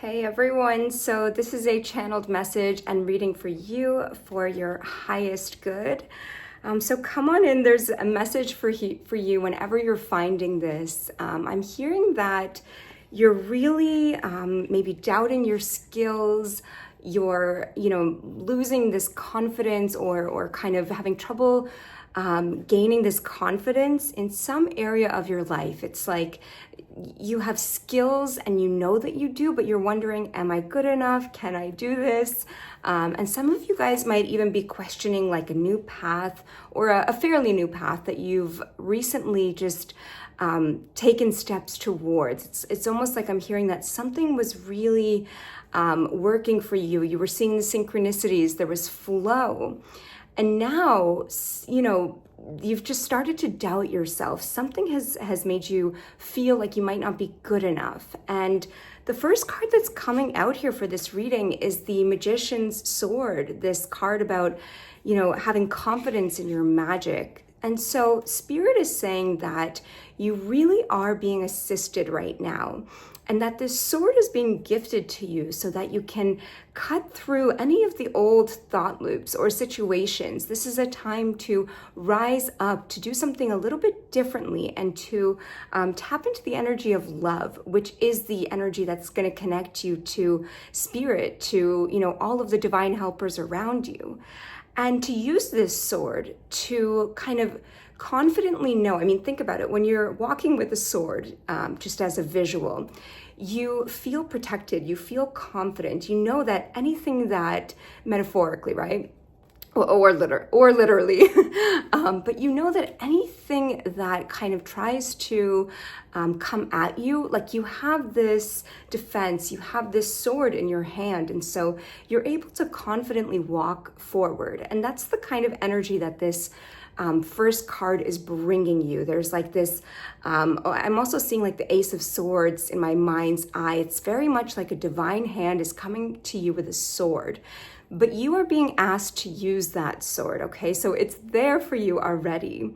Hey everyone, so this is a channeled message and reading for you for your highest good. So come on in, there's a message for you whenever you're finding this. I'm hearing that you're really maybe doubting your skills, you're losing this confidence or kind of having trouble gaining this confidence in some area of your life. It's like you have skills and you know that you do, but you're wondering, am I good enough? Can I do this? And some of you guys might even be questioning like a new path or a fairly new path that you've recently just taken steps towards. It's almost like I'm hearing that something was really working for you. You were seeing the synchronicities, there was flow. And now, you've just started to doubt yourself. Something has made you feel like you might not be good enough. And the first card that's coming out here for this reading is the Magician's Sword, this card about, having confidence in your magic. And so Spirit is saying that you really are being assisted right now, and that this sword is being gifted to you so that you can cut through any of the old thought loops or situations. This is a time to rise up, to do something a little bit differently, and to tap into the energy of love, which is the energy that's going to connect you to Spirit, to all of the divine helpers around you. And to use this sword to kind of confidently know, think about it, when you're walking with a sword, just as a visual, you feel protected, you feel confident, you know that anything that, metaphorically, right? Or literally, but you know that anything that kind of tries to come at you, like you have this defense, you have this sword in your hand, and so you're able to confidently walk forward. And that's the kind of energy that this first card is bringing you. There's like this, I'm also seeing like the Ace of Swords in my mind's eye. It's very much like a divine hand is coming to you with a sword. But you are being asked to use that sword, okay? So it's there for you already.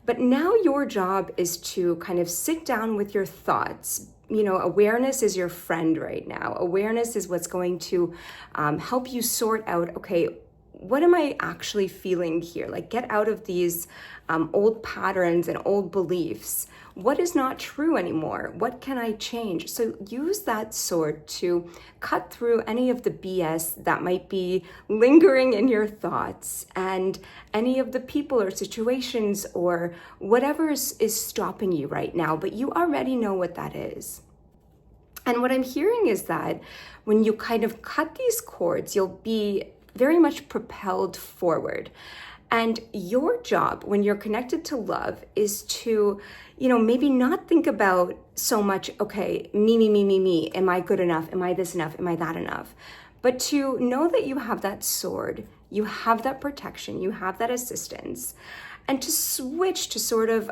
But now your job is to kind of sit down with your thoughts. Awareness is your friend right now. Awareness is what's going to help you sort out, okay, what am I actually feeling here? Like, get out of these old patterns and old beliefs. What is not true anymore? What can I change? So use that sword to cut through any of the BS that might be lingering in your thoughts and any of the people or situations or whatever is stopping you right now, but you already know what that is. And what I'm hearing is that when you kind of cut these cords, you'll be very much propelled forward. And your job when you're connected to love is to, maybe not think about so much, okay, me. Am I good enough? Am I this enough? Am I that enough? But to know that you have that sword, you have that protection, you have that assistance. And to switch to sort of,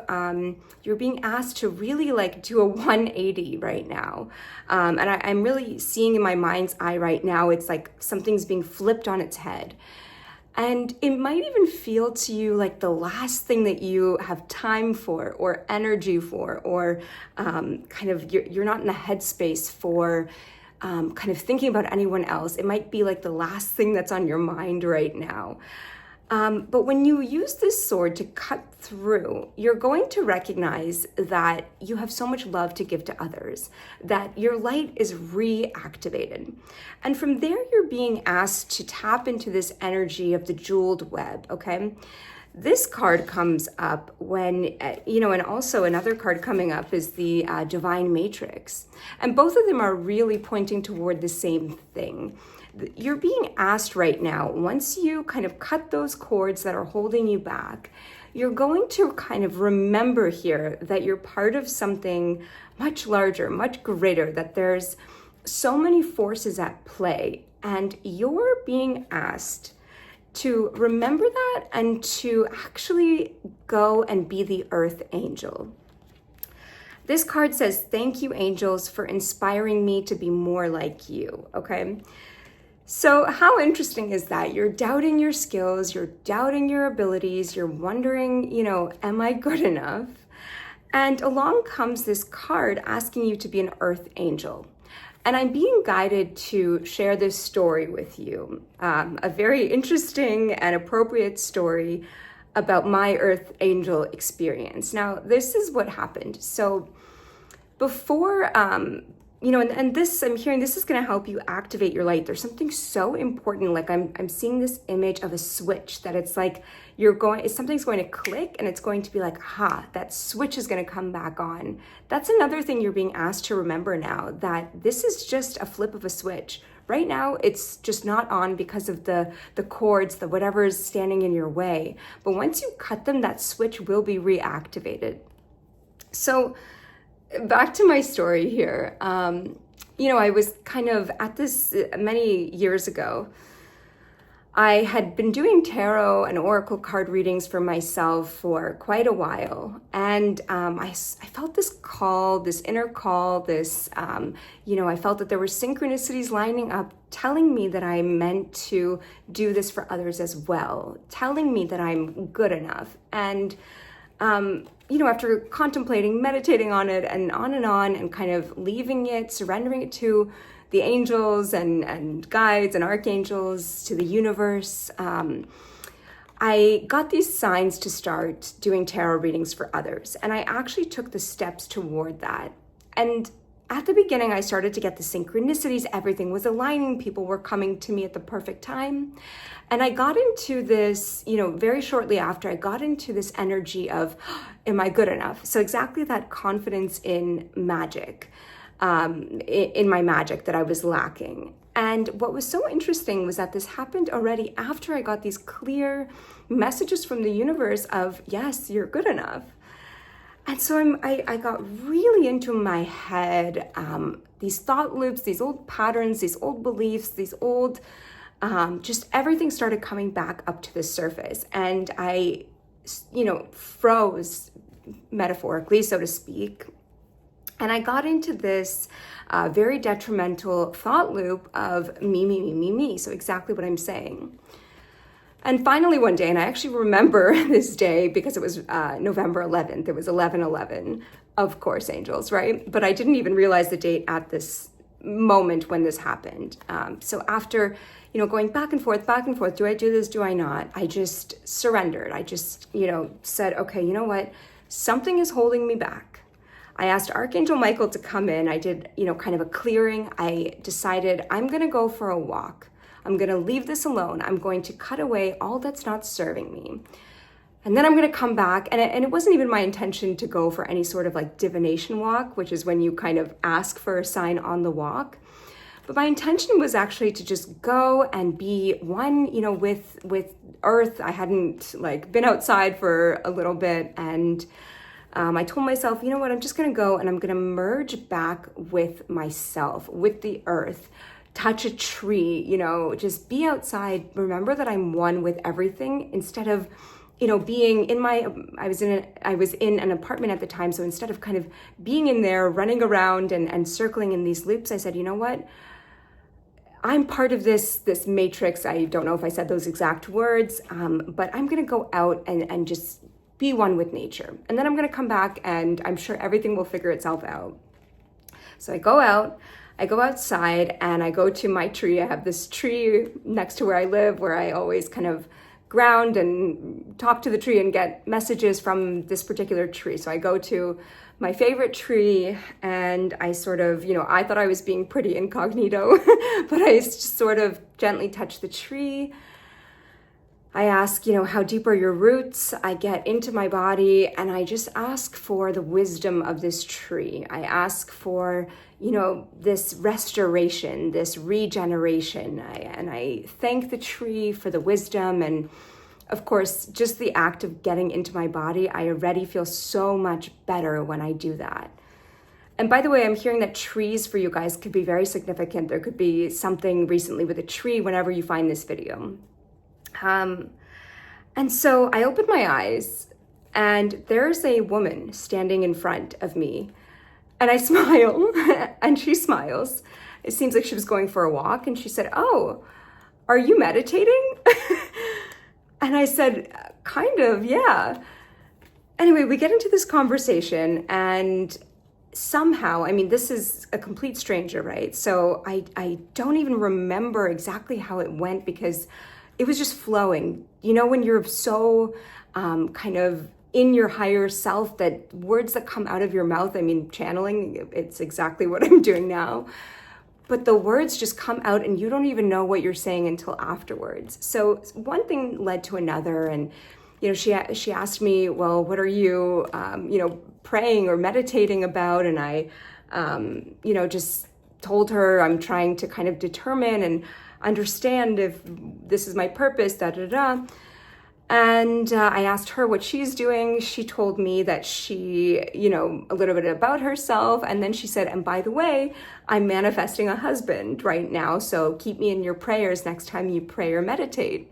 you're being asked to really like do a 180 right now. And I'm really seeing in my mind's eye right now, it's like something's being flipped on its head. And it might even feel to you like the last thing that you have time for or energy for, or kind of you're not in the headspace for kind of thinking about anyone else. It might be like the last thing that's on your mind right now. But when you use this sword to cut through, you're going to recognize that you have so much love to give to others, that your light is reactivated. And from there, you're being asked to tap into this energy of the jeweled web, okay? This card comes up when, and also another card coming up is the Divine Matrix. And both of them are really pointing toward the same thing. You're being asked right now, once you kind of cut those cords that are holding you back, you're going to kind of remember here that you're part of something much larger, much greater, that there's so many forces at play, and you're being asked to remember that and to actually go and be the Earth Angel. This card says, thank you, angels, for inspiring me to be more like you, okay? So how interesting is that? You're doubting your skills, you're doubting your abilities, you're wondering, am I good enough? And along comes this card asking you to be an Earth Angel. And I'm being guided to share this story with you, a very interesting and appropriate story about my Earth Angel experience. Now, this is what happened. So before, and this, I'm hearing this is going to help you activate your light. There's something so important. Like I'm seeing this image of a switch that it's like something's going to click and it's going to be like, that switch is going to come back on. That's another thing you're being asked to remember now, that this is just a flip of a switch. Right now, it's just not on because of the cords, the whatever is standing in your way. But once you cut them, that switch will be reactivated. So back to my story here. I was kind of at this many years ago. I had been doing tarot and oracle card readings for myself for quite a while. And I felt this call, this inner call, I felt that there were synchronicities lining up, telling me that I'm meant to do this for others as well, telling me that I'm good enough. And, after contemplating, meditating on it and on and kind of leaving it, surrendering it to the angels and guides and archangels, to the universe, I got these signs to start doing tarot readings for others. And I actually took the steps toward that. And at the beginning, I started to get the synchronicities. Everything was aligning. People were coming to me at the perfect time. And I got into this, very shortly after, I got into this energy of, am I good enough? So exactly that confidence in magic. In my magic that I was lacking. And what was so interesting was that this happened already after I got these clear messages from the universe of, yes, you're good enough. And so I got really into my head, these thought loops, these old patterns, these old beliefs, these old, just everything started coming back up to the surface. And I, froze, metaphorically, so to speak. And I got into this very detrimental thought loop of me. So exactly what I'm saying. And finally one day, and I actually remember this day because it was November 11th. It was 11/11, of course, angels, right? But I didn't even realize the date at this moment when this happened. So after, going back and forth, do I do this? Do I not? I just surrendered. I just, said, okay, you know what? Something is holding me back. I asked Archangel Michael to come in. I did, kind of a clearing. I decided I'm going to go for a walk. I'm going to leave this alone. I'm going to cut away all that's not serving me. And then I'm going to come back. And it wasn't even my intention to go for any sort of like divination walk, which is when you kind of ask for a sign on the walk. But my intention was actually to just go and be one, with Earth. I hadn't been outside for a little bit, and I told myself, you know what, I'm just going to go and I'm going to merge back with myself, with the earth, touch a tree, just be outside. Remember that I'm one with everything instead of, being in I was in an apartment at the time. So instead of kind of being in there, running around and circling in these loops, I said, you know what? I'm part of this matrix. I don't know if I said those exact words, but I'm going to go out and just be one with nature. And then I'm going to come back and I'm sure everything will figure itself out. So I go outside and I go to my tree. I have this tree next to where I live where I always kind of ground and talk to the tree and get messages from this particular tree. So I go to my favorite tree and I sort of, I thought I was being pretty incognito, but I just sort of gently touch the tree. I ask, how deep are your roots? I get into my body and I just ask for the wisdom of this tree. I ask for, this restoration, this regeneration. And I thank the tree for the wisdom. And of course, just the act of getting into my body, I already feel so much better when I do that. And by the way, I'm hearing that trees for you guys could be very significant. There could be something recently with a tree whenever you find this video. And so I open my eyes and there's a woman standing in front of me and I smile and she smiles. It seems like she was going for a walk and she said, "Oh, are you meditating?" And I said, "Kind of, yeah." Anyway, we get into this conversation and somehow, I mean, this is a complete stranger, right? So I don't even remember exactly how it went because it was just flowing. You know, when you're so kind of in your higher self, that words that come out of your mouth, I mean, channeling, it's exactly what I'm doing now. But the words just come out and you don't even know what you're saying until afterwards. So one thing led to another. And, you know, she asked me, well, what are you, praying or meditating about? And I, just told her I'm trying to kind of determine and understand if this is my purpose, da da da. And I asked her what she's doing. She told me that she, a little bit about herself. And then she said, and by the way, I'm manifesting a husband right now. So keep me in your prayers next time you pray or meditate.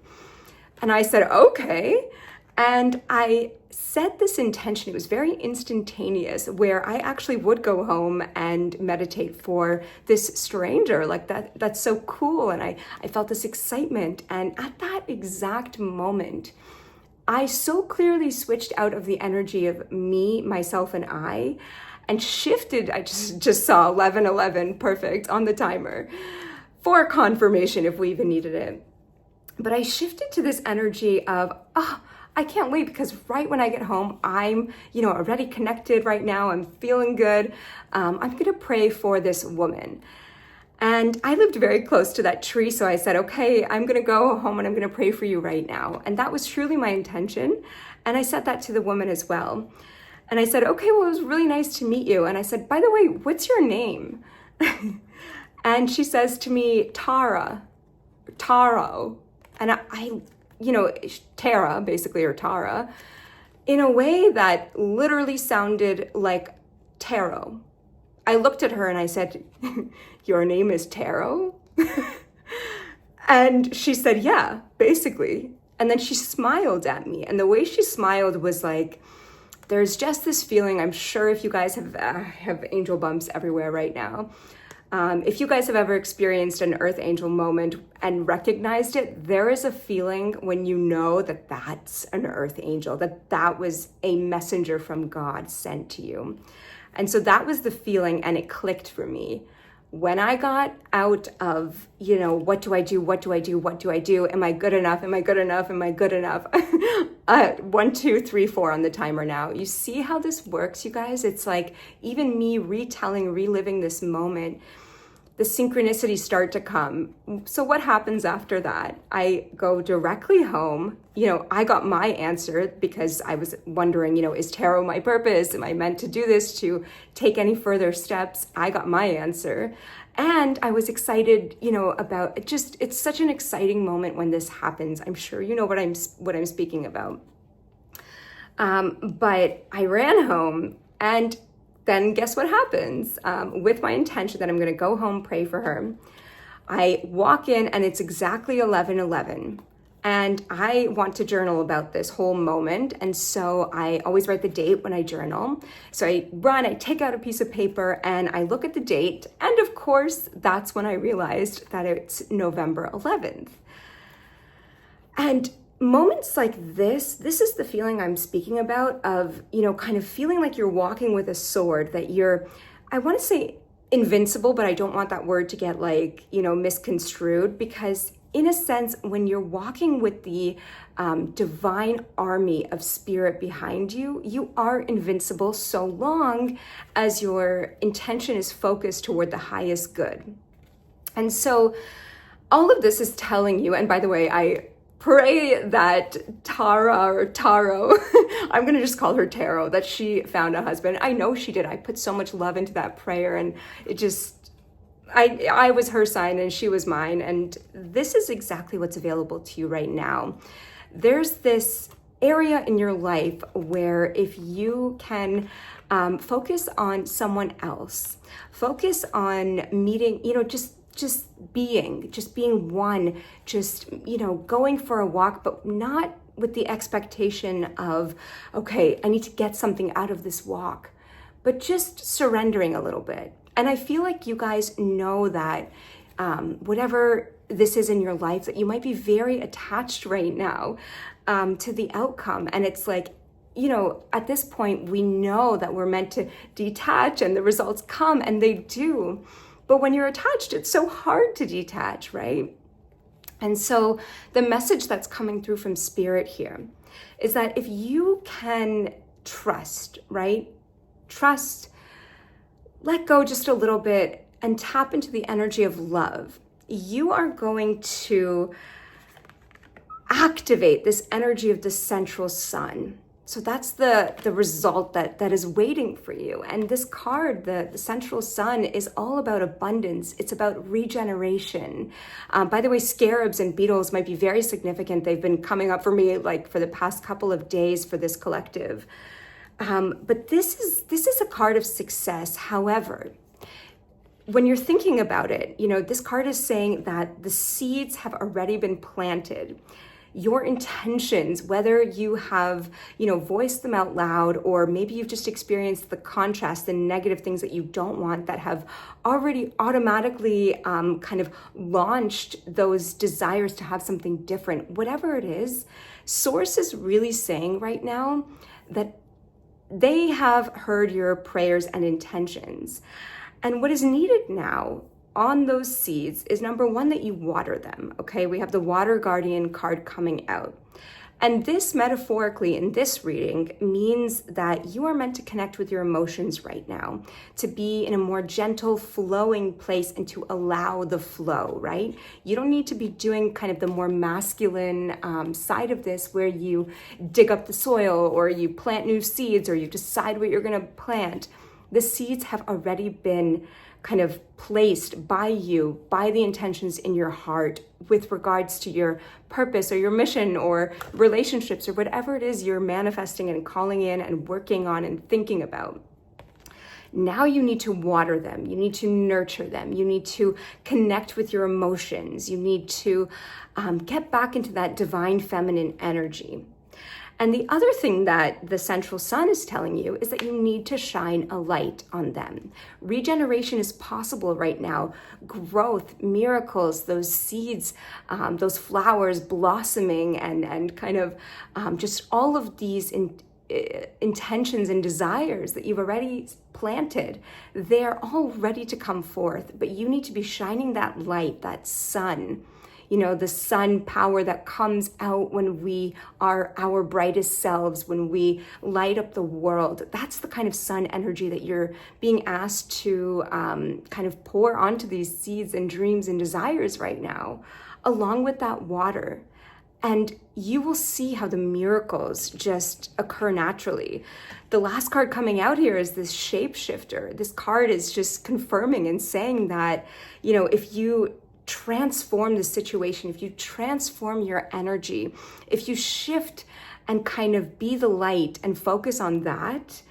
And I said, okay. And I set this intention. It was very instantaneous, where I actually would go home and meditate for this stranger. Like that's so cool. And I felt this excitement. And at that exact moment, I so clearly switched out of the energy of me, myself, and I, and shifted. I just saw 11:11, perfect, on the timer for confirmation if we even needed it. But I shifted to this energy of, I can't wait, because right when I get home, I'm, already connected right now. I'm feeling good. I'm going to pray for this woman. And I lived very close to that tree. So I said, okay, I'm going to go home and I'm going to pray for you right now. And that was truly my intention. And I said that to the woman as well. And I said, okay, well, it was really nice to meet you. And I said, by the way, what's your name? And she says to me, Taro. And I Tara, basically, or Tara, in a way that literally sounded like tarot. I looked at her and I said, your name is Tarot? And she said, yeah, basically. And then she smiled at me. And the way she smiled was like, there's just this feeling. I'm sure if you guys have angel bumps everywhere right now. If you guys have ever experienced an earth angel moment and recognized it, there is a feeling when you know that that's an earth angel, that was a messenger from God sent to you. And so that was the feeling, and it clicked for me. When I got out of, what do I do? What do I do? What do I do? Am I good enough? Am I good enough? Am I good enough? 1, 2, 3, 4 on the timer now. You see how this works, you guys? It's like even me reliving this moment, the synchronicities start to come. So what happens after that? I go directly home. I got my answer because I was wondering, is tarot my purpose? Am I meant to do this to take any further steps? I got my answer. And I was excited, about it. It's such an exciting moment when this happens. I'm sure you know what I'm speaking about. But I ran home, and then guess what happens? With my intention that I'm going to go home, pray for her, I walk in and it's exactly 11:11. And I want to journal about this whole moment. And so I always write the date when I journal. So I take out a piece of paper and I look at the date. And of course, that's when I realized that it's November 11th. And moments like this is the feeling I'm speaking about of, kind of feeling like you're walking with a sword, that you're, I want to say invincible, but I don't want that word to get misconstrued, because in a sense, when you're walking with the divine army of spirit behind you, you are invincible so long as your intention is focused toward the highest good. And so all of this is telling you, and by the way, I pray that Taro, I'm going to just call her Tarot, that she found a husband. I know she did. I put so much love into that prayer, and it just, I was her sign and she was mine. And this is exactly what's available to you right now. There's this area in your life where if you can focus on someone else, focus on meeting, just being one, going for a walk, but not with the expectation of, okay, I need to get something out of this walk, but just surrendering a little bit. And I feel like you guys know that whatever this is in your life, that you might be very attached right now to the outcome. And it's like, at this point, we know that we're meant to detach and the results come, and they do. But when you're attached, it's so hard to detach, right? And so the message that's coming through from Spirit here is that if you can trust, right? Trust, let go just a little bit and tap into the energy of love. You are going to activate this energy of the central sun. So that's the result that is waiting for you. And this card, the central sun, is all about abundance. It's about regeneration. By the way, scarabs and beetles might be very significant. They've been coming up for me like for the past couple of days for this collective. But this is a card of success. However, when you're thinking about it, this card is saying that the seeds have already been planted. Your intentions, whether you have, voiced them out loud, or maybe you've just experienced the contrast, the negative things that you don't want that have already automatically kind of launched those desires to have something different. Whatever it is, Source is really saying right now that they have heard your prayers and intentions. And what is needed now on those seeds is, number one, that you water them, okay? We have the Water Guardian card coming out. And this, metaphorically, in this reading, means that you are meant to connect with your emotions right now, to be in a more gentle, flowing place and to allow the flow, right? You don't need to be doing kind of the more masculine side of this, where you dig up the soil or you plant new seeds or you decide what you're gonna plant. The seeds have already been kind of placed by you, by the intentions in your heart with regards to your purpose or your mission or relationships or whatever it is you're manifesting and calling in and working on and thinking about. Now you need to water them. You need to nurture them. You need to connect with your emotions. You need to get back into that divine feminine energy. And the other thing that the central sun is telling you is that you need to shine a light on them. Regeneration is possible right now. Growth, miracles, those seeds, those flowers blossoming, and kind of just all of these intentions and desires that you've already planted, they're all ready to come forth. But you need to be shining that light, that sun. The sun power that comes out when we are our brightest selves, when we light up the world. That's the kind of sun energy that you're being asked to kind of pour onto these seeds and dreams and desires right now, along with that water. And you will see how the miracles just occur naturally. The last card coming out here is this shapeshifter. This card is just confirming and saying that, if you transform the situation, if you transform your energy, if you shift and kind of be the light and focus on that,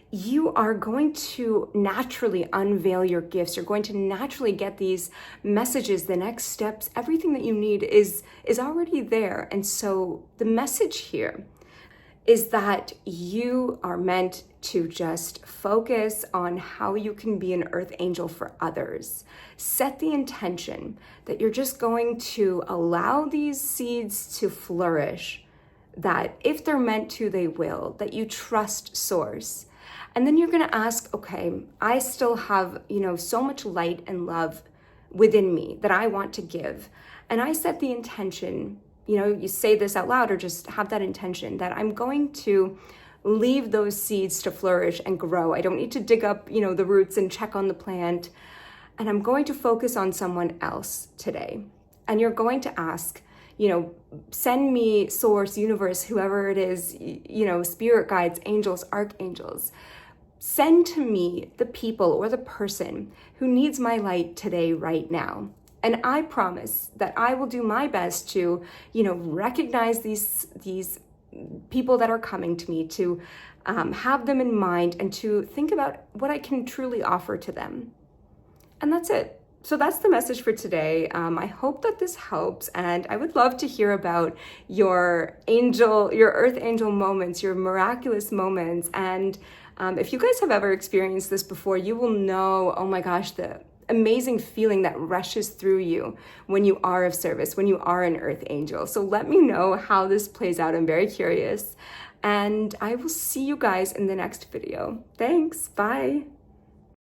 you are going to naturally unveil your gifts. You're going to naturally get these messages, the next steps, everything that you need is already there. And so the message here is that you are meant to just focus on how you can be an earth angel for others. Set the intention that you're just going to allow these seeds to flourish, that if they're meant to, they will, that you trust Source. And then you're gonna ask, okay, I still have, so much light and love within me that I want to give. And I set the intention, you say this out loud or just have that intention that I'm going to leave those seeds to flourish and grow. I don't need to dig up, the roots and check on the plant. And I'm going to focus on someone else today. And you're going to ask, send me Source, universe, whoever it is, spirit guides, angels, archangels. Send to me the people or the person who needs my light today, right now. And I promise that I will do my best to, recognize these people that are coming to me, to have them in mind and to think about what I can truly offer to them. And that's it. So that's the message for today. I hope that this helps, and I would love to hear about your earth angel moments, your miraculous moments. And if you guys have ever experienced this before, you will know, oh my gosh, the amazing feeling that rushes through you when you are of service, when you are an earth angel. So let me know how this plays out. I'm very curious. And I will see you guys in the next video. Thanks. Bye.